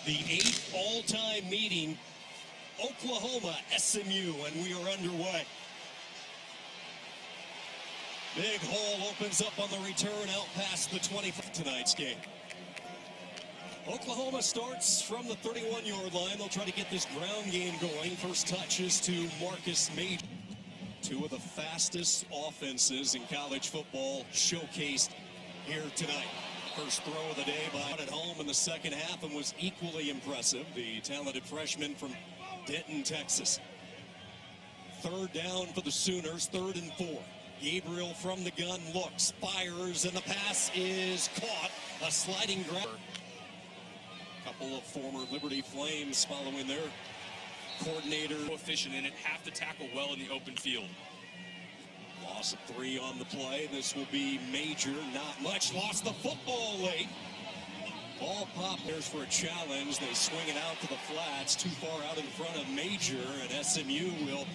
The 8th all-time meeting, Oklahoma, SMU, and we are underway. Big hole opens up on the return out past the 25 tonight's game. Oklahoma starts from the 31-yard line. They'll try to get this ground game going. First touches to Marcus Major. Two of the fastest offenses in college football showcased here tonight. First throw of the day at home in the second half and was equally impressive. The talented freshman from Denton, Texas. Third down for the Sooners, 3rd and 4. Gabriel from the gun looks, fires, and the pass is caught. A sliding grab. A couple of former Liberty Flames following their coordinator. Efficient in it, have to tackle well in the open field. Loss of 3 on the play. This will be Major, not much. Lost the football late. Ball pop. There's for a challenge. They swing it out to the flats, too far out in front of Major, and SMU will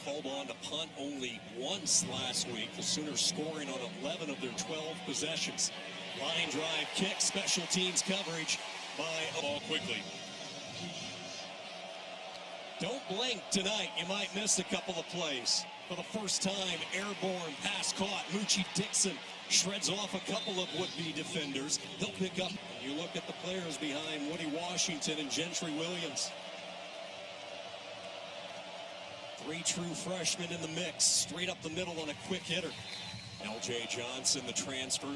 called on to punt only once last week. The Sooners scoring on 11 of their 12 possessions. Line drive kick, special teams coverage by ball quickly. Don't blink tonight. You might miss a couple of plays. For the first time, airborne pass caught. Moochie Dixon shreds off a couple of would-be defenders. They'll pick up. You look at the players behind Woody Washington and Gentry Williams. 3 true freshmen in the mix, straight up the middle on a quick hitter. L.J. Johnson, the transfer.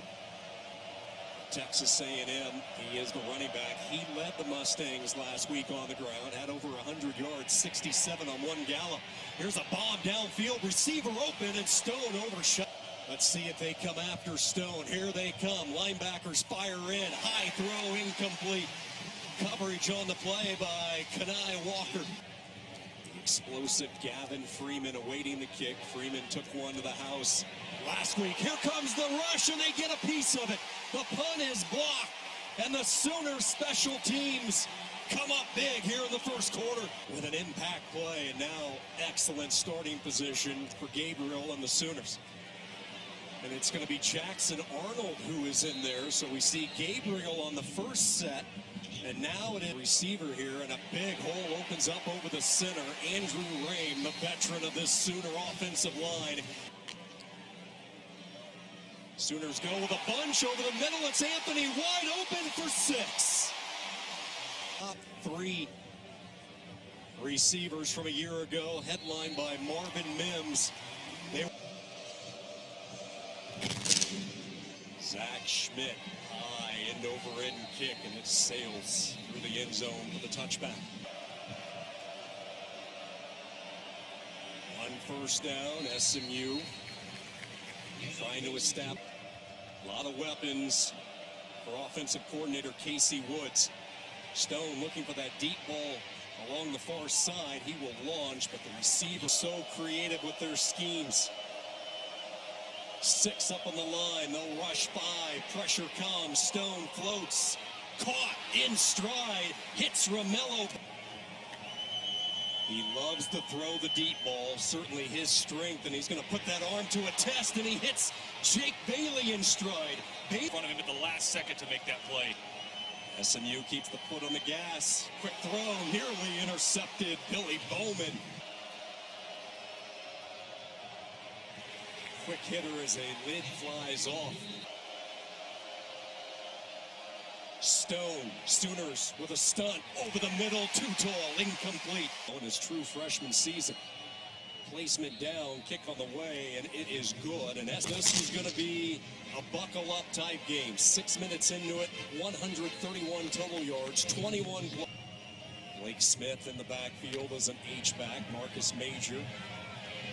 Texas A&M, he is the running back. He led the Mustangs last week on the ground, had over 100 yards, 67 on one gallop. Here's a bomb downfield, receiver open, and Stone overshot. Let's see if they come after Stone. Here they come. Linebackers fire in. High throw, incomplete. Coverage on the play by Kanai Walker. Explosive Gavin Freeman awaiting the kick. Freeman took one to the house last week. Here comes the rush, and they get a piece of it. The punt is blocked, and the Sooners special teams come up big here in the first quarter with an impact play, and now excellent starting position for Gabriel and the Sooners. And it's going to be Jackson Arnold who is in there, so we see Gabriel on the first set. And now it is a receiver here, and a big hole opens up over the center. Andrew Rame, the veteran of this Sooner offensive line. Sooners go with a bunch over the middle. It's Anthony wide open for 6. Top 3 receivers from a year ago, headlined by Marvin Mims. Zach Schmidt. End over end kick, and it sails through the end zone for the touchback. 1 first down, SMU trying to establish a lot of weapons for offensive coordinator Casey Woods. Stone looking for that deep ball along the far side. He will launch, but the receiver so creative with their schemes. 6 up on the line, they'll rush 5, pressure comes, Stone floats, caught in stride, hits Romello. He loves to throw the deep ball, certainly his strength, and he's going to put that arm to a test, and he hits Jake Bailey in stride. In front of him at the last second to make that play. SMU keeps the foot on the gas, quick throw, nearly intercepted, Billy Bowman. Quick hitter as a lid flies off. Stone, Sooners with a stunt over the middle, too tall, incomplete. On his true freshman season. Placement down, kick on the way, and it is good. And this is going to be a buckle-up type game. 6 minutes into it, 131 total yards, 21 blocks. Blake Smith in the backfield as an H-back, Marcus Major.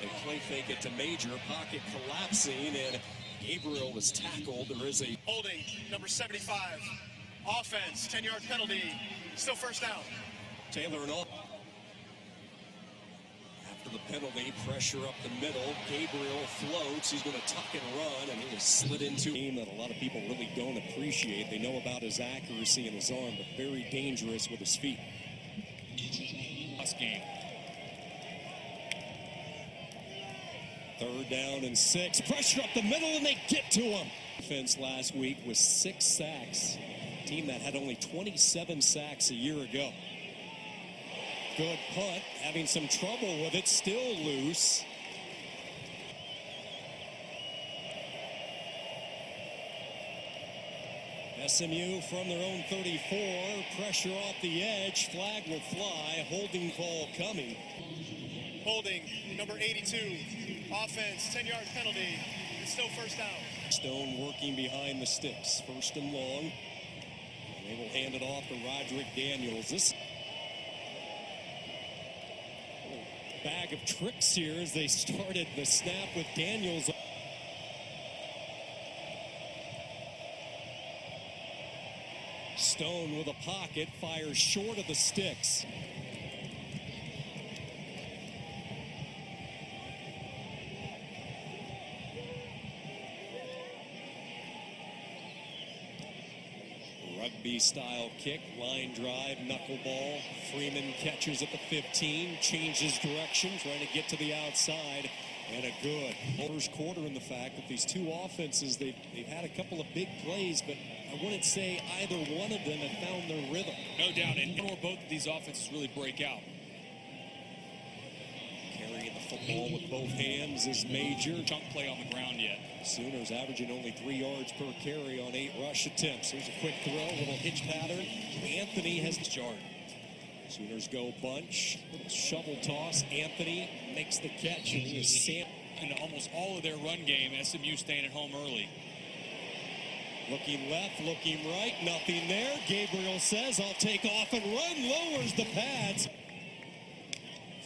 They play fake it to Major, pocket collapsing, and Gabriel was tackled. There is a holding, number 75, offense, 10-yard penalty, still first down. Taylor and all. After the penalty, pressure up the middle. Gabriel floats. He's going to tuck and run, and he was slid into a game that a lot of people really don't appreciate. They know about his accuracy and his arm, but very dangerous with his feet. Last game. 3rd down and 6. Pressure up the middle, and they get to him. Defense last week with 6 sacks. team that had only 27 sacks a year ago. Good punt, having some trouble with it, still loose. SMU from their own 34, pressure off the edge, flag will fly, holding call coming. Holding, number 82. Offense, 10-yard penalty. It's still first down. Stone working behind the sticks, first and long. And they will hand it off to Roderick Daniels. This bag of tricks here as they started the snap with Daniels. Stone with a pocket, fires short of the sticks. Rugby-style kick, line drive, knuckleball. Freeman catches at the 15, changes direction, trying to get to the outside, and a good first quarter in the fact that these two offenses, they've had a couple of big plays, but I wouldn't say either one of them have found their rhythm. No doubt, and one or both of these offenses really break out. Carrying the football with both hands is Major. Chunk play on the ground yet. Sooners averaging only 3 yards per carry on 8 rush attempts. Here's a quick throw, little hitch pattern. Anthony has his yard. Sooners go bunch, little shovel toss. Anthony makes the catch. And he is in almost all of their run game, SMU staying at home early. Looking left, looking right, nothing there. Gabriel says, I'll take off and run, lowers the pads.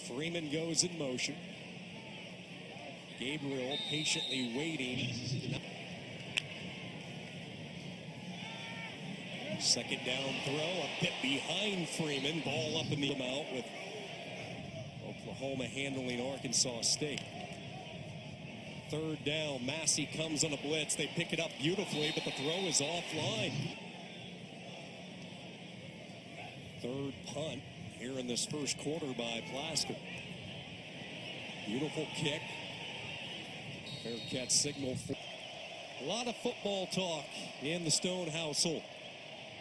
Freeman goes in motion. Gabriel patiently waiting. Second down throw, a bit behind Freeman. Ball up in the amount with Oklahoma handling Arkansas State. Third down, Massey comes on a blitz. They pick it up beautifully, but the throw is offline. Third punt here in this first quarter by Plasker. Beautiful kick. Bearcat signal. A lot of football talk in the Stone household.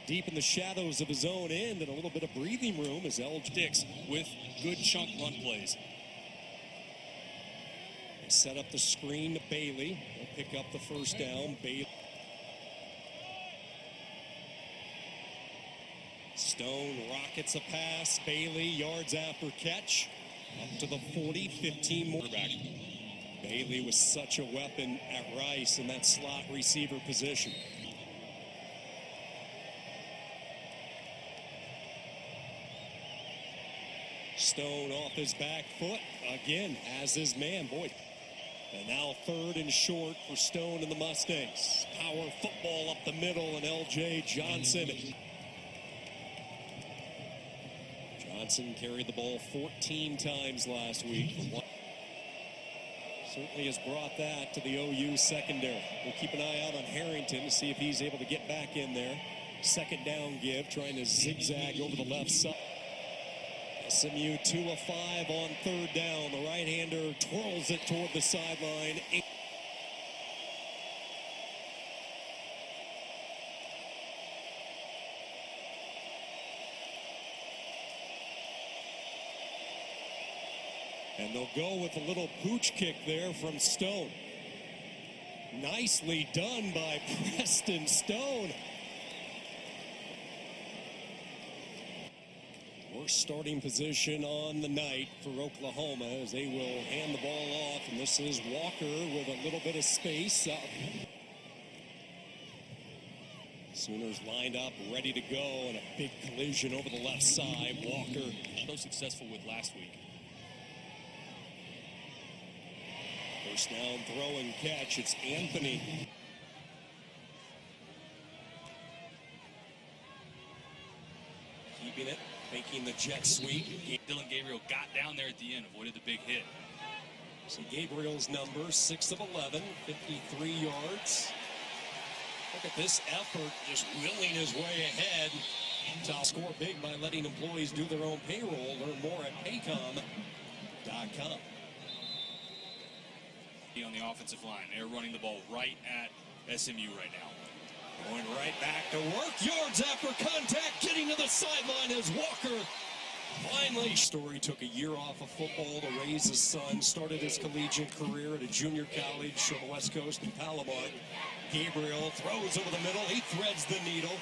Deep in the shadows of his own end and a little bit of breathing room as Sticks with good chunk run plays. They set up the screen to Bailey. They'll pick up the first down. Bailey. Stone rockets a pass. Bailey yards after catch. Up to the 40, 15 more back. Bailey was such a weapon at Rice in that slot receiver position. Stone off his back foot. Again, has his man. Boy. And now third and short for Stone and the Mustangs. Power football up the middle and L.J. Johnson. Johnson carried the ball 14 times last week. Certainly has brought that to the OU secondary. We'll keep an eye out on Harrington to see if he's able to get back in there. Second down give, trying to zigzag over the left side. SMU 2 of 5 on third down. The right-hander twirls it toward the sideline. And they'll go with a little pooch kick there from Stone. Nicely done by Preston Stone. Worst starting position on the night for Oklahoma as they will hand the ball off. And this is Walker with a little bit of space. Sooners lined up, ready to go, and a big collision over the left side. Walker So successful with last week. First down, throw and catch. It's Anthony. Keeping it, making the jet sweep. Dylan Gabriel got down there at the end, avoided the big hit. So Gabriel's number, 6 of 11, 53 yards. Look at this effort, just willing his way ahead. To score big by letting employees do their own payroll. Learn more at paycom.com. On the offensive line, they're running the ball right at SMU right now. Going right back to work. Yards after contact. Getting to the sideline as Walker finally. Story took a year off of football to raise his son. Started his collegiate career at a junior college on the West Coast in Palomar. Gabriel throws over the middle. He threads the needle.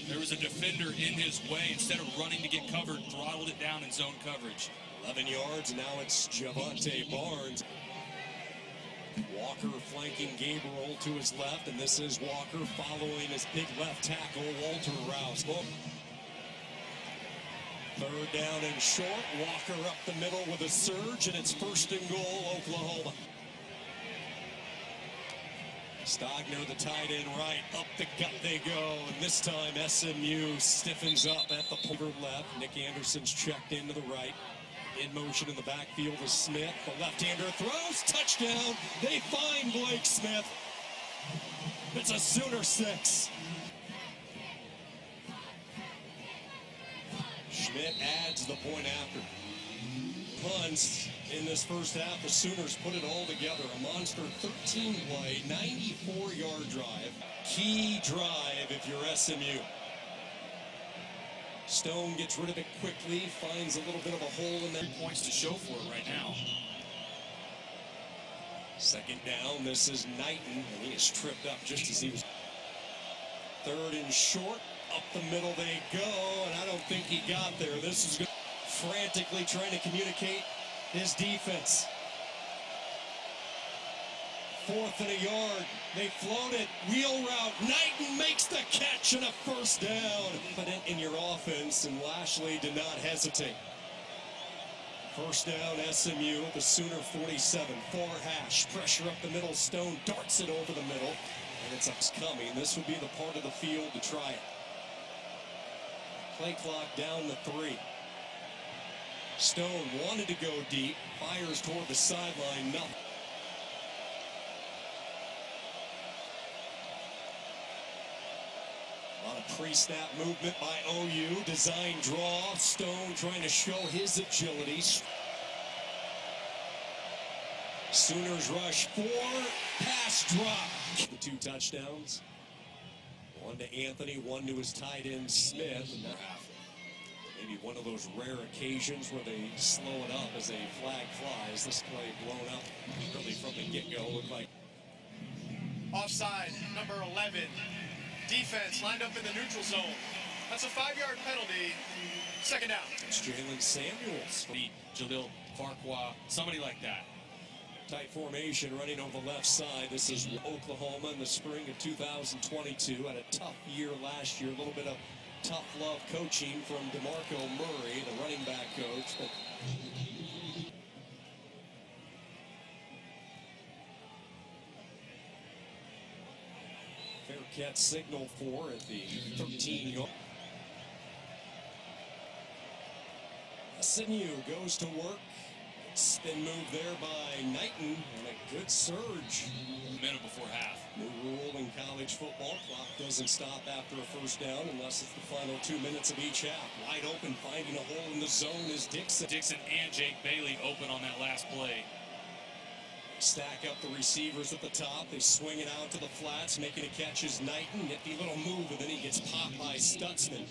There was a defender in his way. Instead of running to get covered, throttled it down in zone coverage. 11 yards. Now it's Javonte Barnes. Walker flanking Gabriel to his left, and this is Walker following his big left tackle, Walter Rouse. Third down and short. Walker up the middle with a surge, and it's 1st and goal, Oklahoma. Stogner, the tight end right. Up the gut they go, and this time SMU stiffens up at the poker left. Nick Anderson's checked into the right. In motion in the backfield is Smith. The left-hander throws. Touchdown. They find Blake Smith. It's a Sooner 6. Schmidt adds the point after. Punts in this first half. The Sooners put it all together. A monster 13-play, 94-yard drive. Key drive if you're SMU. Stone gets rid of it quickly, finds a little bit of a hole in there. 3 points to show for it right now. Second down, this is Knighton, and he is tripped up just as he was. Third and short, up the middle they go, and I don't think he got there. This is good. Frantically trying to communicate his defense. 4th and a yard. They float it. Wheel route. Knighton makes the catch and a 1st down. Confident in your offense, and Lashley did not hesitate. 1st down, SMU. The Sooner 47. Far hash. Pressure up the middle. Stone darts it over the middle. And it's coming. This would be the part of the field to try it. Play clock down to 3. Stone wanted to go deep. Fires toward the sideline. Nothing. A lot of pre-snap movement by OU. Design draw. Stone trying to show his agility. Sooners rush 4. Pass drop. The 2 touchdowns. 1 to Anthony, 1 to his tight end Smith. And maybe one of those rare occasions where they slow it up as a flag flies. This play blown up really from the get-go. Looked like Offside, number 11. Defense lined up in the neutral zone. That's a 5-yard penalty. 2nd down. it's Jalen Samuels. Jalil Farquhar, somebody like that. Tight formation running over the left side. This is Oklahoma in the spring of 2022. Had a tough year last year. A little bit of tough love coaching from DeMarco Murray, the running back coach. But Faircat signal 4 at the 13-yard. SMU goes to work. Spin move there by Knighton, and a good surge. A minute before half. New rule in college football, clock doesn't stop after a 1st down unless it's the final 2 minutes of each half. Wide open, finding a hole in the zone is Dixon. Dixon and Jake Bailey open on that last play. Stack up the receivers at the top. They swing it out to the flats. Making a catch is Knighton. Nifty little move, and then he gets popped by Stutzman.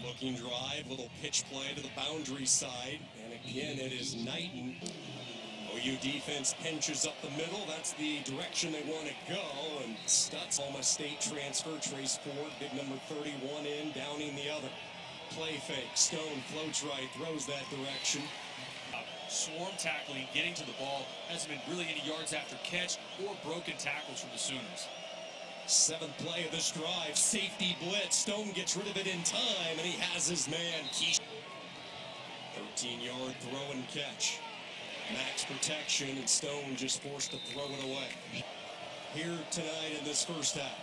Looking drive, little pitch play to the boundary side, and again it is Knighton. OU defense pinches up the middle. That's the direction they want to go, and Stutz, Oklahoma State transfer, Trace Ford, big number 31 in, Downing the other. Play fake, Stone floats right, throws that direction. Swarm tackling, getting to the ball, hasn't been really any yards after catch or broken tackles from the Sooners. 7th play of this drive, safety blitz. Stone gets rid of it in time, and he has his man, Keish. 13-yard throw and catch. Max protection, and Stone just forced to throw it away. Here tonight in this first half.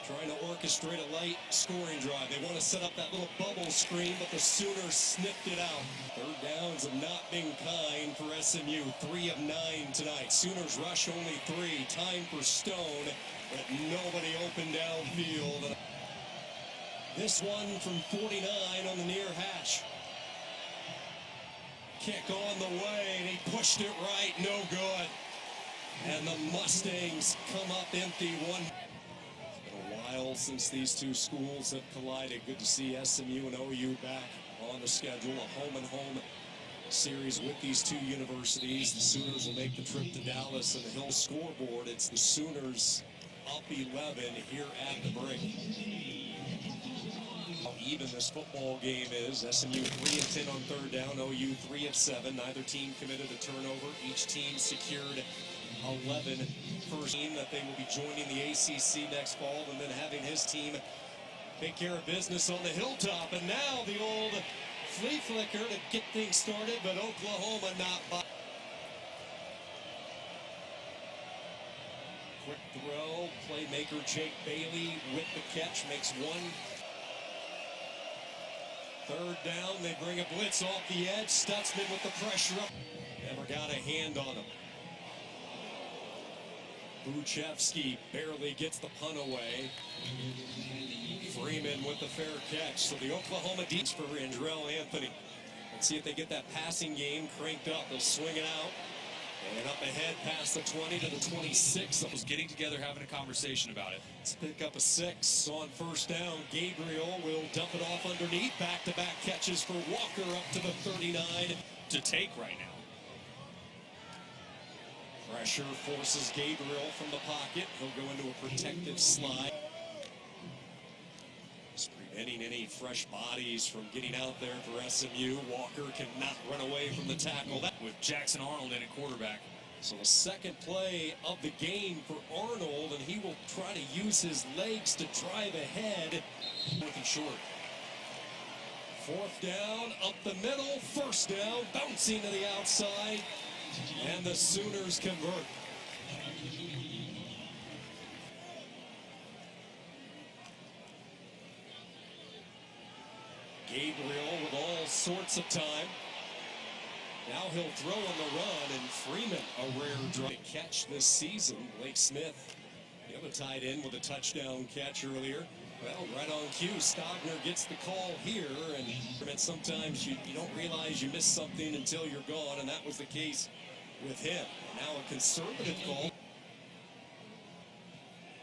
Trying to orchestrate a light scoring drive. They want to set up that little bubble screen, but the Sooners sniffed it out. 3rd downs have not been kind for SMU. 3 of 9 tonight. Sooners rush only 3. Time for Stone, but nobody open downfield. This one from 49 on the near hash. Kick on the way, and he pushed it right. No good. And the Mustangs come up empty. It's been a while since these two schools have collided. Good to see SMU and OU back on the schedule. A home-and-home series with these two universities. The Sooners will make the trip to Dallas, and the Hill scoreboard, it's the Sooners up 11 here at the break. How even this football game is. SMU 3-10 on third down, OU 3-7. Neither team committed a turnover. Each team secured 11 first team that they will be joining the ACC next fall, and then having his team take care of business on the hilltop. And now the old flea flicker to get things started, but Oklahoma not by. Quick throw, playmaker Jake Bailey with the catch, makes one. Third down, they bring a blitz off the edge. Stutzman with the pressure up. Never got a hand on him. Buchevsky barely gets the punt away. Freeman with the fair catch. So the Oklahoma defense for Andrell Anthony. Let's see if they get that passing game cranked up. They'll swing it out. And up ahead past the 20 to the 26. Was getting together, having a conversation about it. Let's pick up a 6 on first down. Gabriel will dump it off underneath. Back-to-back catches for Walker up to the 39. To take right now. Pressure forces Gabriel from the pocket. He'll go into a protective slide. Just preventing any fresh bodies from getting out there for SMU. Walker cannot run away from the tackle. With Jackson Arnold in at quarterback. So the second play of the game for Arnold, and he will try to use his legs to drive ahead. Fourth and short. Fourth down, up the middle, first down, bouncing to the outside, and the Sooners convert. Gabriel with all sorts of time. Now he'll throw on the run, and Freeman, a rare drive catch this season. Blake Smith, the other tight end, with a touchdown catch earlier. Well, right on cue, Stogner gets the call here, and sometimes you don't realize you missed something until you're gone, and that was the case with him. Now a conservative call.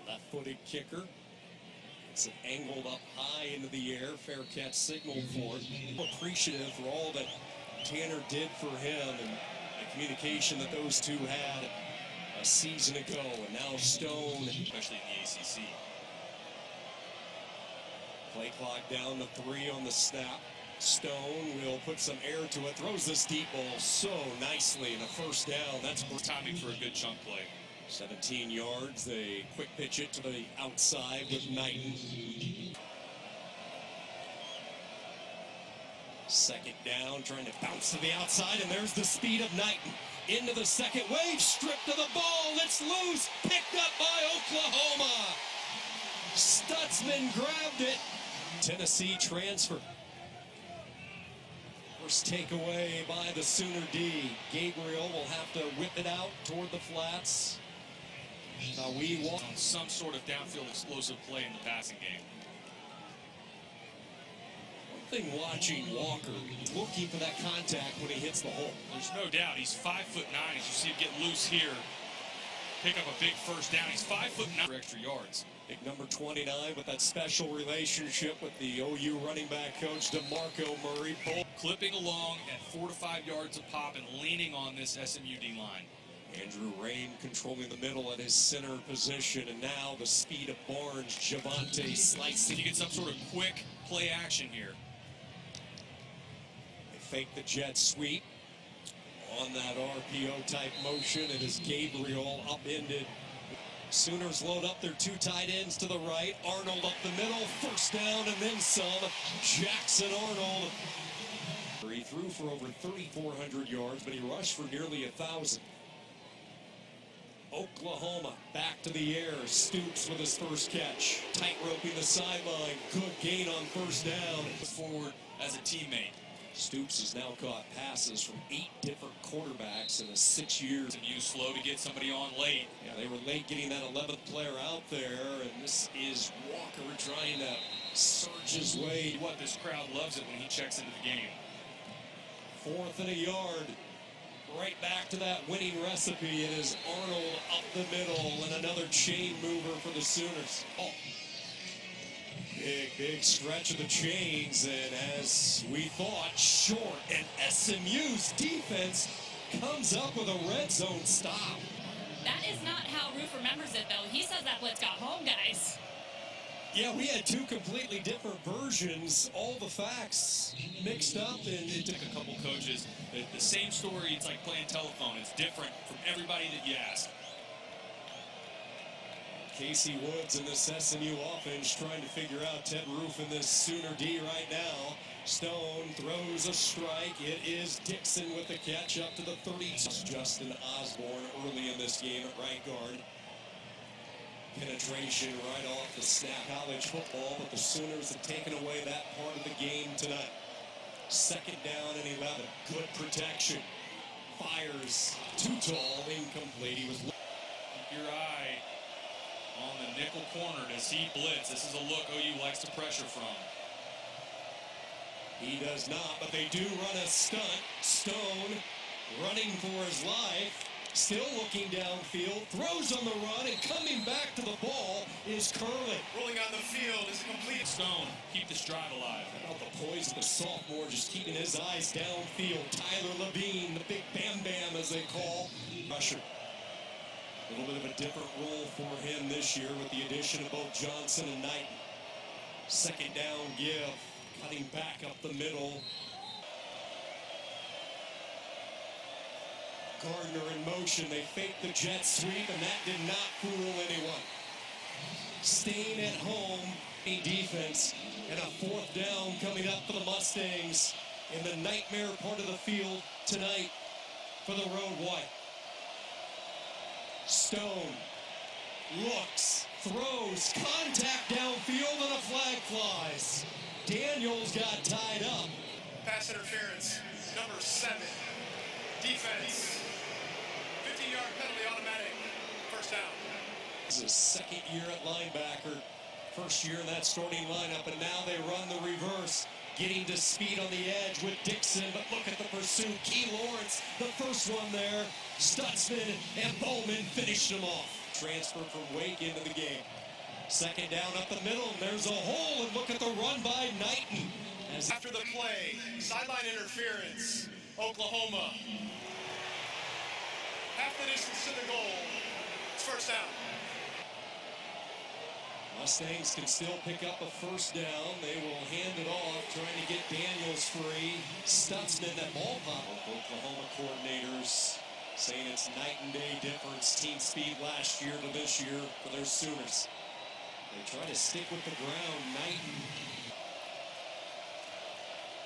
Left-footed kicker. It's angled up high into the air. Fair catch signaled for it. Appreciative for all that Tanner did for him and the communication that those two had a season ago. And now Stone, Especially in the ACC. Play clock down to 3 on the snap. Stone will put some air to it. Throws this deep ball so nicely, and a first down. That's Timing for a good chunk play. 17 yards. They quick pitch it to the outside with Knighton. Second down, trying to bounce to the outside, and there's the speed of Knighton. Into the second wave, stripped of the ball. It's loose, picked up by Oklahoma. Stutzman grabbed it. Tennessee transfer. First takeaway by the Sooner D. Gabriel will have to whip it out toward the flats. We walk On some sort of downfield explosive play in the passing game. One thing watching Walker, looking for that contact when he hits the hole. There's no doubt he's 5'9". As you see him get loose here, pick up a big first down. He's 5'9" for extra yards. Big number 29 with that special relationship with the OU running back coach DeMarco Murray. Clipping along at 4 to 5 yards a pop and leaning on this SMU D line. Andrew Rain controlling the middle at his center position, and now the speed of Barnes. Javante slicing. You get some sort of quick play action here. They fake the jet sweep on that RPO type motion. It is Gabriel upended. Sooners load up their 2 tight ends to the right. Arnold up the middle, first down and then some. Jackson Arnold. He threw for over 3,400 yards, but he rushed for nearly 1,000. Oklahoma back to the air. Stoops with his first catch. Tight roping the sideline. Good gain on first down. Forward as a teammate. Stoops has now caught passes from 8 different quarterbacks in 6 years. SMU slow to get somebody on late. Yeah, they were late getting that 11th player out there, and this is Walker trying to surge his way. What, this crowd loves it when he checks into the game. 4th and a yard. Right back to that winning recipe. It is Arnold up the middle and another chain mover for the Sooners. Oh. Big stretch of the chains, and as we thought, short, and SMU's defense comes up with a red zone stop. That is not how Roof remembers it, though. He says that blitz got home, guys. Yeah, we had two completely different versions, all the facts mixed up, and it took A couple coaches, the same story, it's like playing telephone. It's different from everybody that you ask. Casey Woods in this SMU offense trying to figure out Ted Roof in this Sooner D right now. Stone throws a strike. It is Dixon with the catch up to the 30. Justin Osborne early in this game at right guard. Penetration right off the snap. College football, but the Sooners have taken away that part of the game tonight. Second down and 11. Good protection. Fires. Too tall. Incomplete. He was. Keep your eye on the nickel corner. Does he blitz? This is a look OU likes to pressure from. He does not, but they do run a stunt. Stone running for his life. Still looking downfield. Throws on the run, and coming back to the ball is Curley. Rolling on the field is a complete. Stone, keep the stride alive. How about the poise of the sophomore, just keeping his eyes downfield. Tyler Levine, the big Bam Bam as they call. Rusher. A little bit of a different role for him this year with the addition of both Johnson and Knight. Second down give, cutting back up the middle. Gardner in motion. They fake the jet sweep, and that did not fool anyone. Staying at home, a defense, and a fourth down coming up for the Mustangs in the nightmare part of the field tonight for the Road White. Stone looks, throws, contact downfield, and a flag flies. Daniels got tied up. Pass interference, number 7. Defense. 15-yard penalty automatic. First down. This is his second year at linebacker. First year in that starting lineup, and now they run the reverse. Getting to speed on the edge with Dixon, but look at the pursuit. Key Lawrence, the first one there. Stutzman and Bowman finished him off. Transfer from Wake into the game. Second down up the middle, and there's a hole, and look at the run by Knighton. After the play, sideline interference, Oklahoma. Half the distance to the goal. It's first down. Mustangs can still pick up a first down. They will hand it off, trying to get Daniels free. Stutzman, that ball pop. Oklahoma coordinators saying it's night and day difference. Team speed last year to this year for their Sooners. They try to stick with the ground. Knighton.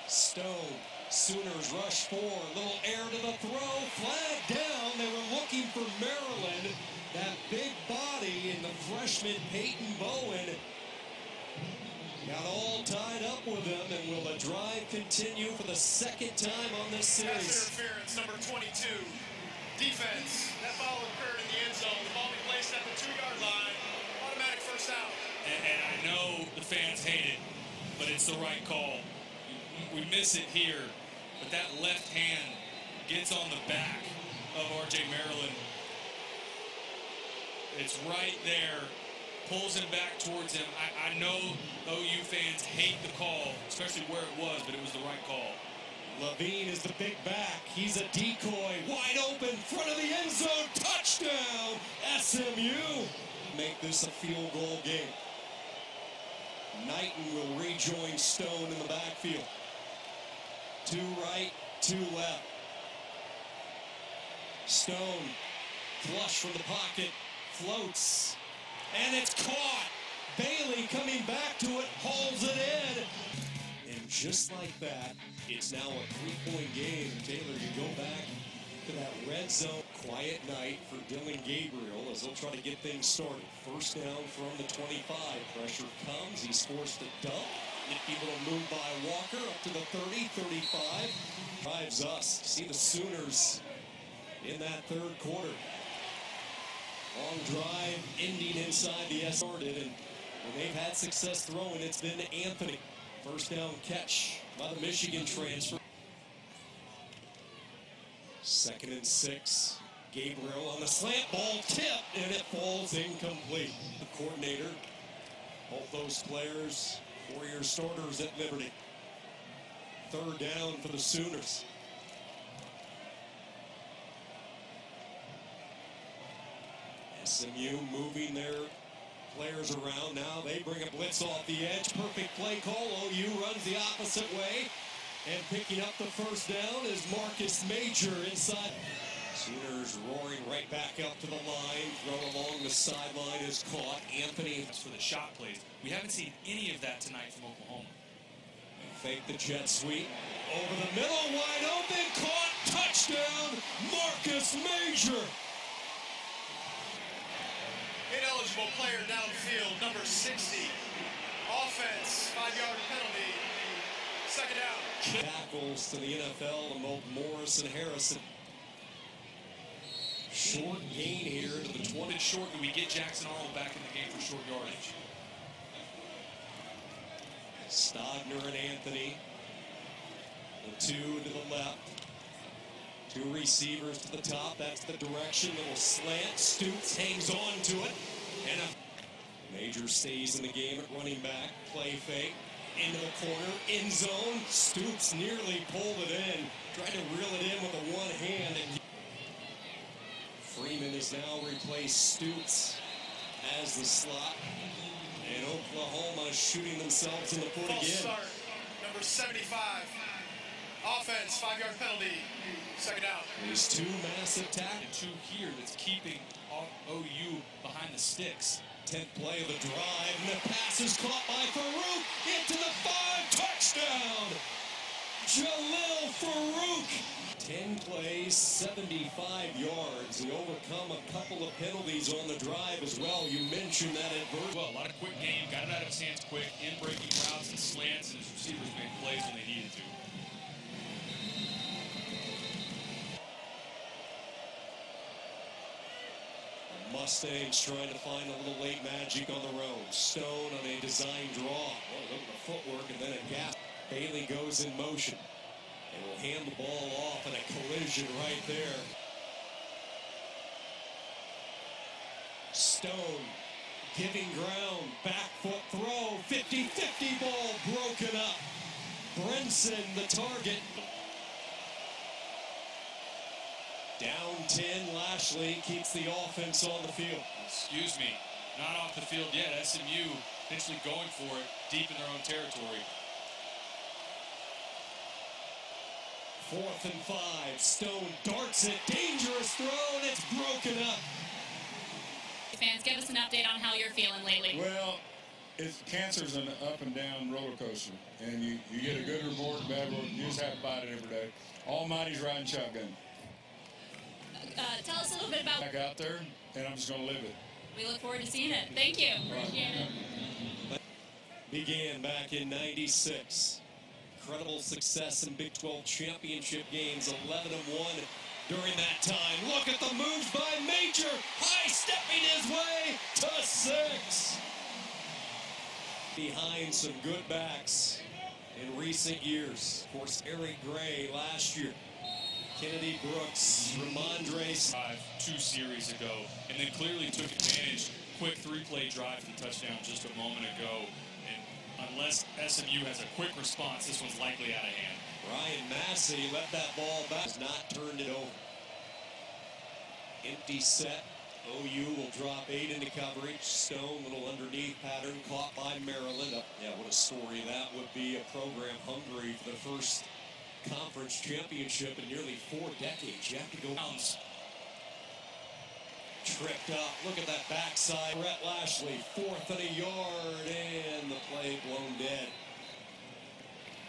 Stone. Sooners rush 4. Little air to the throw. Flag down. They were looking for Maryland. That big body in the freshman Peyton Bowen got all tied up with him. And will the drive continue for the second time on this series? Pass interference, number 22. Defense. That foul occurred in the end zone. The ball be placed at the 2-yard line. Automatic first down. And I know the fans hate it, but it's the right call. We miss it here, but that left hand gets on the back of R.J. Maryland. It's right there, pulls him back towards him. I know OU fans hate the call, especially where it was, but it was the right call. Levine is the big back. He's a decoy. Wide open, front of the end zone. Touchdown, SMU. Make this a field goal game. Knighton will rejoin Stone in the backfield. 2 right, 2 left. Stone, flush from the pocket, floats, and it's caught. Bailey coming back to it, hauls it in. And just like that, it's now a 3-point game. Taylor, you go back to that red zone. Quiet night for Dylan Gabriel as they'll try to get things started. First down from the 25. Pressure comes. He's forced to dump. Nifty little move by Walker up to the 30, 35. Drives us. See the Sooners in that third quarter. Long drive ending inside the S. And when they've had success throwing, it's been Anthony. First down catch by the Michigan transfer. 2nd and 6. Gabriel on the slant, ball tipped, and it falls incomplete. The coordinator, both those players, 4-year starters at Liberty. 3rd down for the Sooners. SMU moving their players around. Now they bring a blitz off the edge. Perfect play call. OU runs the opposite way. And picking up the 1st down is Marcus Major inside. Sooners roaring right back up to the line. Throw along the sideline is caught. Anthony For the shot plays, we haven't seen any of that tonight from Oklahoma. fake the jet sweep. Over the middle, wide open. Caught. Touchdown, Marcus Major. Ineligible player downfield, number 60. Offense, 5-yard penalty. 2nd down. Tackles to the NFL to both Morris and Harrison. Short gain here to the 20. Bit short, and we get Jackson Arnold back in the game for short yardage. Stodner and Anthony. The 2 to the left. 2 receivers to the top. That's the direction. Little slant. Stoops hangs on to it. And a Major stays in the game at running back. Play fake. Into the corner. End zone. Stoops nearly pulled it in. Tried to reel it in with a one hand. And Freeman has now replaced Stoops as the slot. And Oklahoma shooting themselves in the foot False again. start, number 75. Offense, 5-yard penalty. 2nd down. There's 2 massive tackles. And 2 here that's keeping OU behind the sticks. 10th play of the drive, and the pass is caught by Farouk into the 5. Touchdown, Jalil Farouk. 10 plays, 75 yards. They overcome a couple of penalties on the drive as well. You mentioned that adverse. Well, a lot of quick game, got it out of his hands quick, in breaking routes and slants, and his receivers made plays when they needed to. Mustangs trying to find a little late magic on the road. Stone on a design draw. Oh, look at the footwork and then a gap. Bailey goes in motion and will hand the ball off in a collision right there. Stone giving ground. Back foot throw. 50-50 ball broken up. Brinson the target. Down 10, Lashley keeps the offense on the field. Excuse me, not off the field yet. SMU potentially going for it deep in their own territory. 4th and 5, Stone darts it, dangerous throw, and it's broken up. Fans, give us an update on how you're feeling lately. Well, cancer's an up and down roller coaster, and you get a good report, a bad report. You just have to fight it every day. Almighty's riding shotgun. Tell us a little bit about. Back out there, and I'm just going to live it. We look forward to seeing it. Thank you. Appreciate it. Began back in '96. Incredible success in Big 12 championship games, 11-1 during that time. Look at the moves by Major, high stepping his way to 6. Behind some good backs in recent years. Of course, Eric Gray last year. Kennedy Brooks, Ramondre. 2 series ago, and then clearly took advantage. Quick 3-play drive for the touchdown just a moment ago. And unless SMU has a quick response, this one's likely out of hand. Ryan Massey let that ball back. Has not turned it over. Empty set. OU will drop 8 into coverage. Stone, little underneath pattern caught by Maryland. Yeah, what a story that would be. A program hungry for the first conference championship in nearly 4 decades. You have to go. Tripped up. Look at that backside. Brett Lashley, 4th and a yard, and the play blown dead.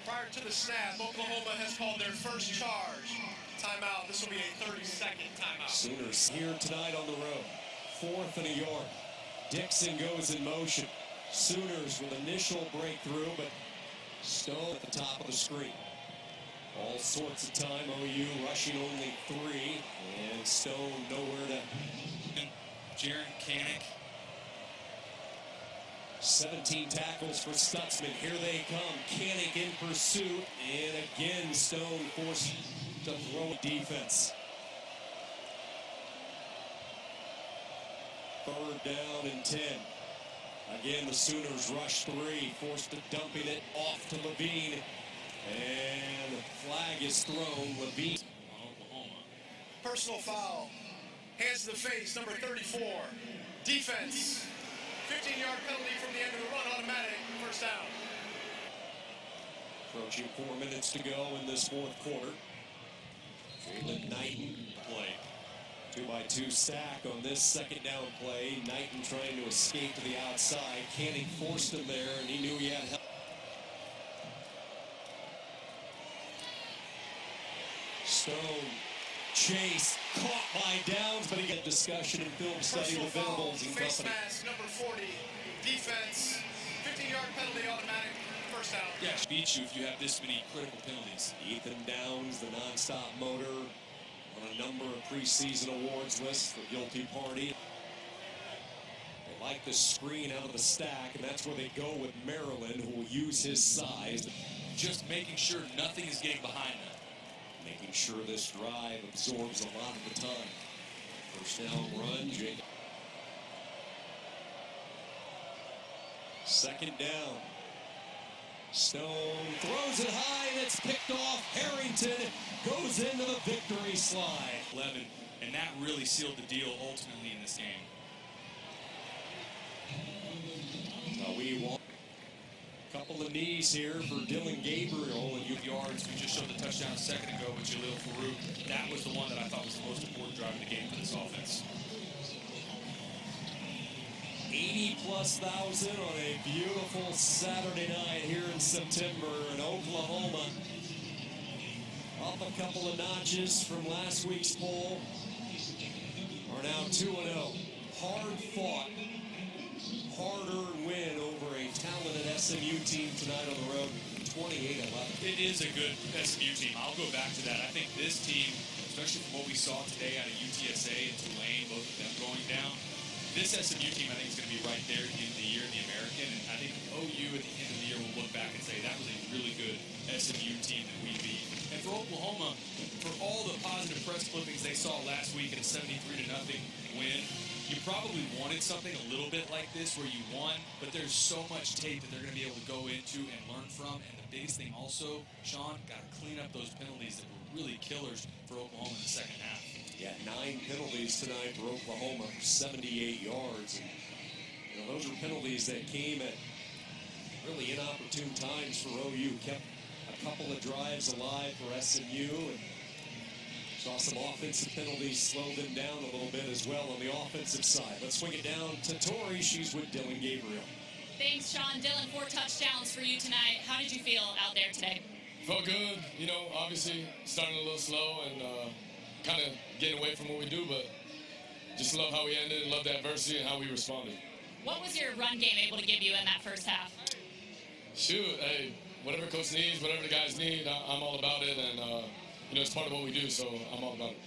Prior to the snap, Oklahoma has called their first charge. Timeout. This will be a 30-second timeout. Sooners here tonight on the road. 4th and a yard. Dixon goes in motion. Sooners with initial breakthrough, but Stone at the top of the screen. All sorts of time. OU rushing only 3, and Stone nowhere to. Jaron Kanik. 17 tackles for Stutzman. Here they come. Kanik in pursuit, and again Stone forced to throw defense. 3rd down and 10. Again, the Sooners rush 3, forced to dumping it off to Levine. And the flag is thrown. Levine. Oklahoma. Personal foul. Hands to the face, number 34. Defense. 15-yard penalty from the end of the run, automatic, first down. Approaching 4 minutes to go in this 4th quarter. Jalen Knighton Play. 2-by-2 stack on this 2nd down play. Knighton trying to escape to the outside. Canning forced him there, and he knew he had help. Stone, chase, caught by Downs, but he got discussion and film study with Venables and Face company. mask, number 40. Defense. 15-yard penalty, automatic, first down. Yeah, beat you if you have this many critical penalties. Ethan Downs, the nonstop motor, on a number of preseason awards lists, the guilty party. They like the screen out of the stack, and that's where they go with Maryland, who will use his size. Just making sure nothing is getting behind them. Making sure this drive absorbs a lot of the time. First down run, Jacob. 2nd down. Stone throws it high, and it's picked off. Harrington goes into the victory slide. 11, and that really sealed the deal ultimately in this game. We want a couple of knees here for Dylan Gabriel. And Yards. We just showed the touchdown a second ago with Jalil Farouk. That was the one that I thought was the most important drive of the game for this offense. 80+ thousand on a beautiful Saturday night here in September in Oklahoma. Up a couple of notches from last week's poll. Are now 2-0. Hard fought, hard-earned win over a talented SMU team tonight on the road. 28-11. It is a good SMU team. I'll go back to that. I think this team, especially from what we saw today out of UTSA and Tulane, both of them going down, this SMU team, I think, is going to be right there at the end of the year in the American. And I think OU at the end of the year will look back and say that was a really good SMU team that we beat. And for Oklahoma, for all the positive press clippings they saw last week in a 73-0 win, you probably wanted something a little bit like this where you won, but there's so much tape that they're going to be able to go into and learn from. And the biggest thing also, Sean, got to clean up those penalties that were really killers for Oklahoma in the second half. Yeah, 9 penalties tonight for Oklahoma for 78 yards. And, those are penalties that came at really inopportune times for OU. Kept a couple of drives alive for SMU. And saw some offensive penalties slow them down a little bit as well on the offensive side. Let's swing it down to Tori. She's with Dylan Gabriel. Thanks, Sean. Dylan, 4 touchdowns for you tonight. How did you feel out there today? Felt good. Obviously starting a little slow and kind of getting away from what we do, but just love how we ended and love the adversity and how we responded. What was your run game able to give you in that first half? Shoot, hey, whatever coach needs, whatever the guys need, I'm all about it, and it's part of what we do, so I'm all about it.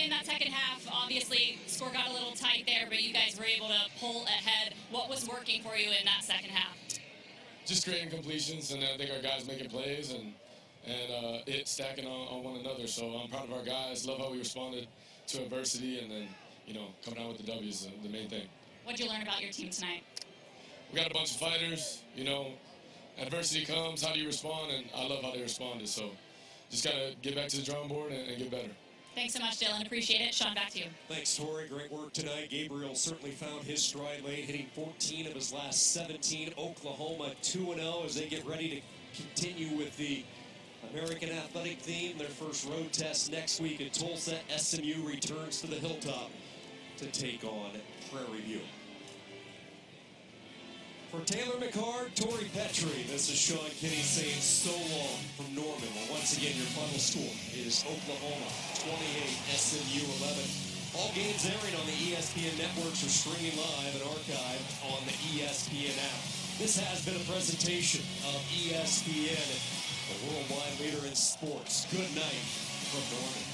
In that second half, obviously, score got a little tight there, but you guys were able to pull ahead. What was working for you in that second half? Just creating completions, and I think our guys making plays and it stacking on one another. So I'm proud of our guys. Love how we responded to adversity, and then coming out with the W is the main thing. What did you learn about your team tonight? We got a bunch of fighters. Adversity comes. How do you respond? And I love how they responded. So just gotta get back to the drawing board and get better. Thanks so much, Dylan. Appreciate it. Sean, back to you. Thanks, Tori. Great work tonight. Gabriel certainly found his stride late, hitting 14 of his last 17. Oklahoma 2-0 as they get ready to continue with the American athletic theme. Their first road test next week at Tulsa. SMU returns to the Hilltop to take on Prairie View. For Taylor McCart, Tori Petrie, this is Sean Kinney saying so long from Norman. Well, once again, your final score is Oklahoma 28, SMU 11. All games airing on the ESPN networks or streaming live and archived on the ESPN app. This has been a presentation of ESPN, the worldwide leader in sports. Good night from Norman.